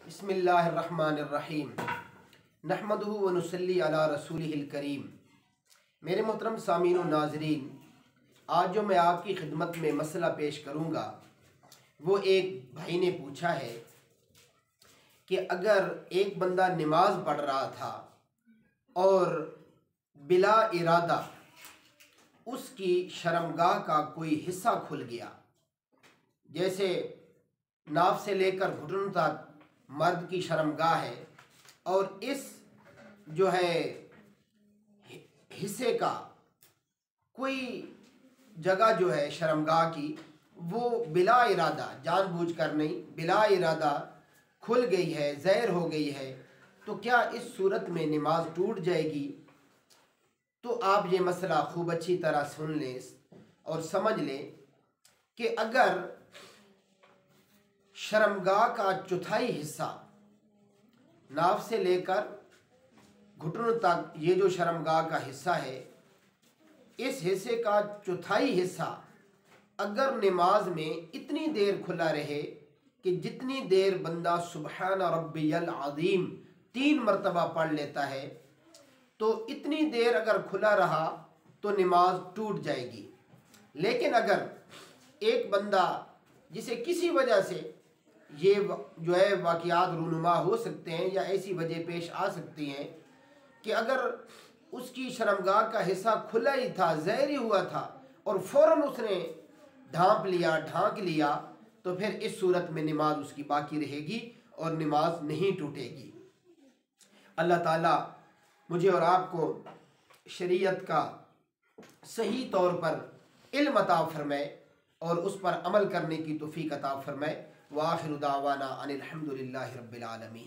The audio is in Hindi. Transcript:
बिस्मिल्लाहिर्रहमानिर्रहीम नहमदुहु व नुसल्ली अला रसूलिहिल करीम। मेरे मोहतरम सामीन व नाज़रीन, आज जो मैं आपकी खिदमत में मसला पेश करूँगा वो एक भाई ने पूछा है कि अगर एक बंदा नमाज पढ़ रहा था और बिला इरादा उसकी शर्मगाह का कोई हिस्सा खुल गया, जैसे नाफ से लेकर घुटनों तक मर्द की शर्मगाह है और इस जो है हिस्से का कोई जगह जो है शर्मगाह की वो बिला इरादा, जानबूझकर नहीं, बिला इरादा खुल गई है, ज़ाहिर हो गई है, तो क्या इस सूरत में नमाज टूट जाएगी? तो आप ये मसला खूब अच्छी तरह सुन लें और समझ लें कि अगर शर्मगाह का चौथाई हिस्सा नाफ से लेकर घुटनों तक, ये जो शर्मगाह का हिस्सा है, इस हिस्से का चौथाई हिस्सा अगर नमाज में इतनी देर खुला रहे कि जितनी देर बंदा सुबहान रब्बियल अज़ीम 3 मरतबा पढ़ लेता है, तो इतनी देर अगर खुला रहा तो नमाज टूट जाएगी। लेकिन अगर एक बंदा जिसे किसी वजह से ये जो है वाक़यात रूनुमा हो सकते हैं या ऐसी वजह पेश आ सकती हैं कि अगर उसकी शर्मगाह का हिस्सा खुला ही था, ज़ाहिर ही हुआ था और फ़ौरन उसने ढांक लिया, तो फिर इस सूरत में नमाज उसकी बाकी रहेगी और नमाज नहीं टूटेगी। अल्लाह ताला मुझे और आपको शरीयत का सही तौर पर इल्म अता फरमाए और उस पर अमल करने की तौफीक अता फरमाए। व आखिरु दावाना अनिल हम्दुलिल्लाहि रब्बिल आलमीन।